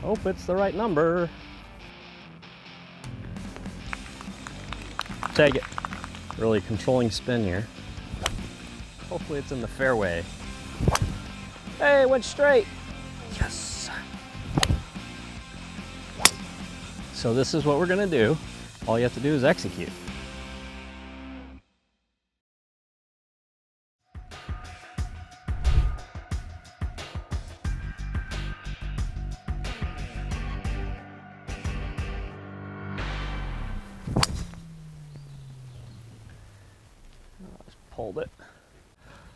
Hope it's the right number. Take it. Really controlling spin here. Hopefully it's in the fairway. Hey, it went straight. Yes. So this is what we're gonna do. All you have to do is execute. Pulled it.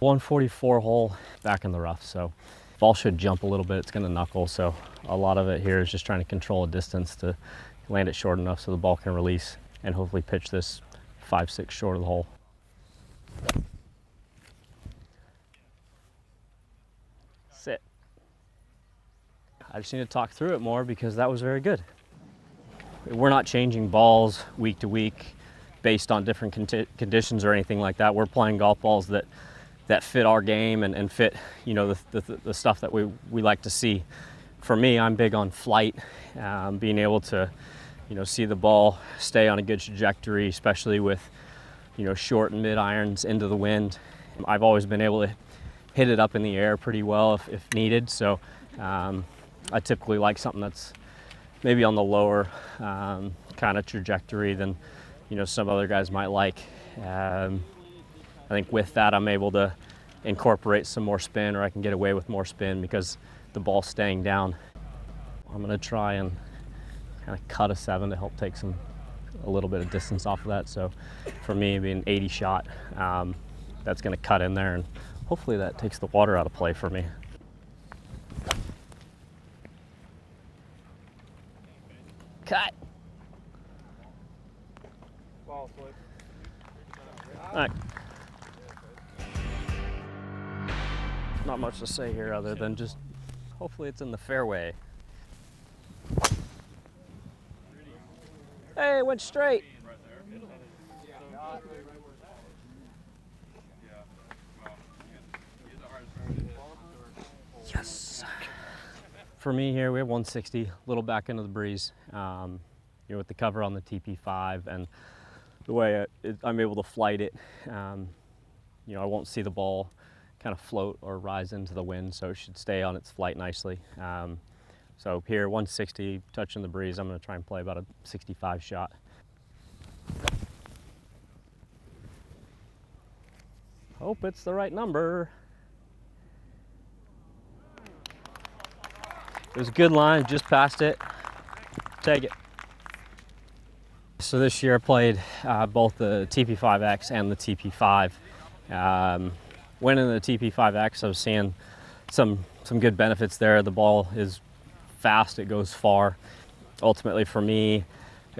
144 hole, back in the rough, so ball should jump a little bit. It's going to knuckle, so a lot of it here is just trying to control a distance to land it short enough so the ball can release and hopefully pitch this 5-6 short of the hole. Sit. I just need to talk through it more because that was very good. We're not changing balls week to week based on different conditions or anything like that. We're playing golf balls that fit our game and fit, you know, the stuff that we like to see. For me, I'm big on flight, being able to, you know, see the ball stay on a good trajectory, especially with, you know, short and mid irons into the wind. I've always been able to hit it up in the air pretty well if needed. So I typically like something that's maybe on the lower kind of trajectory than, you know, some other guys might like. I think with that, I'm able to incorporate some more spin, or I can get away with more spin because the ball's staying down. I'm gonna try and kind of cut a 7 to help take a little bit of distance off of that. So for me, being an 80 shot, that's gonna cut in there, and hopefully that takes the water out of play for me. Cut. All right. Not much to say here other than just hopefully it's in the fairway. Hey, it went straight. Yes. For me here, we have 160, a little back into the breeze. You know, with the cover on the TP5 and the way I'm able to flight it, you know, I won't see the ball kind of float or rise into the wind, so it should stay on its flight nicely. So here, 160, touching the breeze, I'm going to try and play about a 65 shot. Hope it's the right number. It was a good line, just past it. Take it. So this year I played both the TP5X and the TP5. Winning the TP5X, I was seeing some good benefits there. The ball is fast, it goes far. Ultimately for me,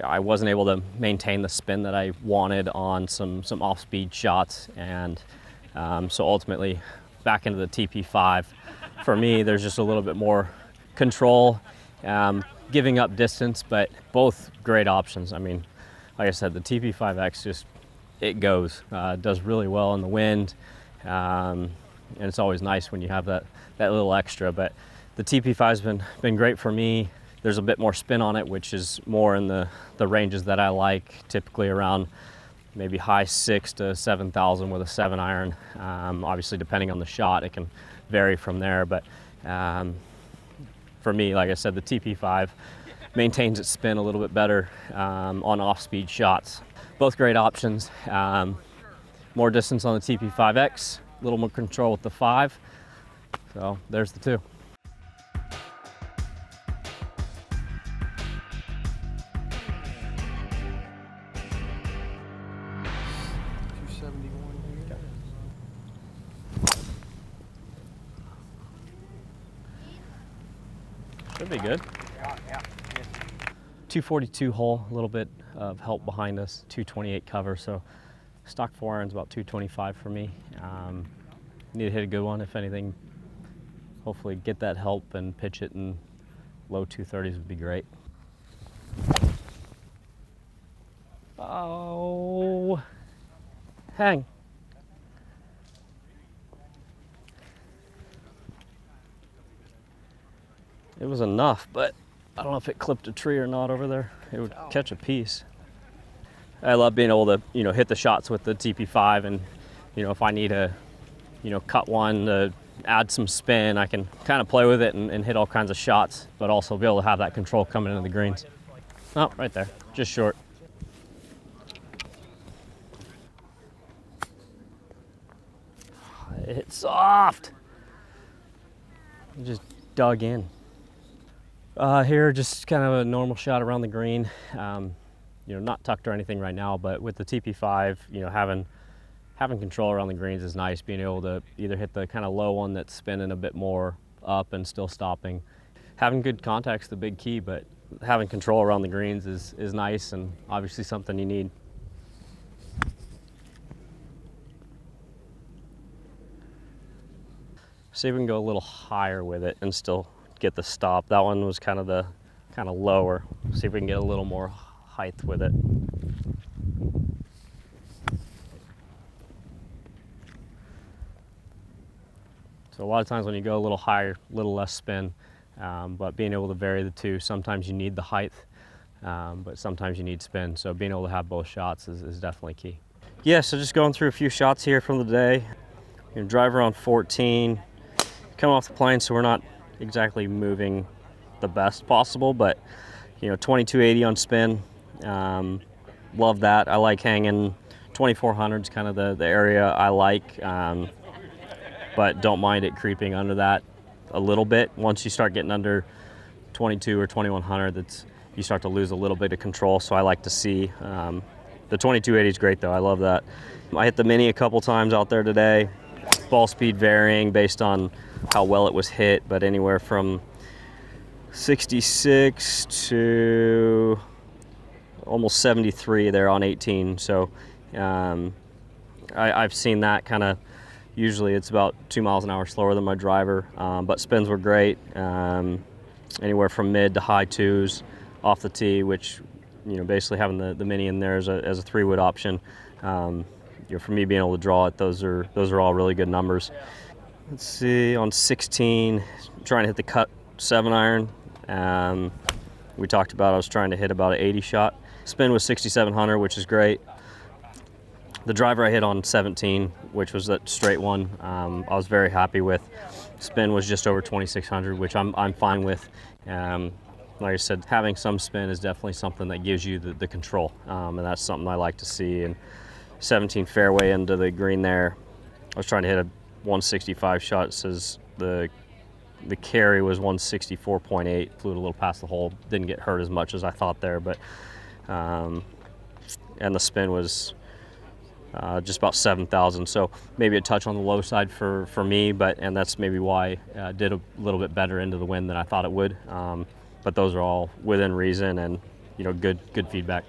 I wasn't able to maintain the spin that I wanted on some off-speed shots, and so ultimately back into the TP5. For me, there's just a little bit more control, giving up distance, but both great options. I mean, like I said, the TP5X just, it goes, does really well in the wind, and it's always nice when you have that little extra. But the TP5's been great for me. There's a bit more spin on it, which is more in the ranges that I like, typically around maybe high 6 to 7,000 with a 7-iron. Obviously, depending on the shot, it can vary from there. But for me, like I said, the TP5 maintains its spin a little bit better on off-speed shots. Both great options. More distance on the TP5X, a little more control with the 5. So there's the two. Should be good. 242 hole, a little bit of help behind us, 228 cover, so stock 4 irons about 225 for me. Need to hit a good one, if anything. Hopefully get that help and pitch it in low 230s would be great. Oh, hang. It was enough, but I don't know if it clipped a tree or not over there. It would catch a piece. I love being able to, hit the shots with the TP5, and, if I need to, cut one to add some spin, I can kind of play with it and hit all kinds of shots, but also be able to have that control coming into the greens. Oh, right there, just short. It's soft. It just dug in. Here, just kind of a normal shot around the green. Not tucked or anything right now, but with the TP5, having control around the greens is nice. Being able to either hit the kind of low one that's spinning a bit more up and still stopping. Having good contact's the big key, but having control around the greens is nice, and obviously something you need. See if we can go a little higher with it and still get the stop. That one was kind of lower. See if we can get a little more height with it. So a lot of times when you go a little higher, a little less spin, but being able to vary the two. Sometimes you need the height, but sometimes you need spin. So being able to have both shots is definitely key. Yeah, so just going through a few shots here from the day. Driver on 14. Come off the plane, so we're not exactly moving the best possible, but 2280 on spin. Love that. I like hanging 2400's kind of the area I like, but don't mind it creeping under that a little bit. Once you start getting under 22 or 2100, you start to lose a little bit of control, so I like to see. The 2280 is great though, I love that. I hit the mini a couple times out there today. Ball speed varying based on how well it was hit, but anywhere from 66 to almost 73 there on 18. So I've seen that kind of, usually it's about 2 miles an hour slower than my driver, but spins were great. Anywhere from mid to high twos off the tee, which, basically having the mini in there as a 3-wood option. For me being able to draw it, those are all really good numbers. Let's see, on 16, trying to hit the cut 7-iron. We talked about I was trying to hit about an 80 shot. Spin was 6700, which is great. The driver I hit on 17, which was that straight one, I was very happy with. Spin was just over 2600, which I'm fine with. Like I said, having some spin is definitely something that gives you the control, and that's something I like to see. And 17 fairway into the green there. I was trying to hit a 165 shot. It says the carry was 164.8. Flew it a little past the hole. Didn't get hurt as much as I thought there, but and the spin was just about 7,000. So maybe a touch on the low side for me, and that's maybe why I did a little bit better into the wind than I thought it would. But those are all within reason and good feedback.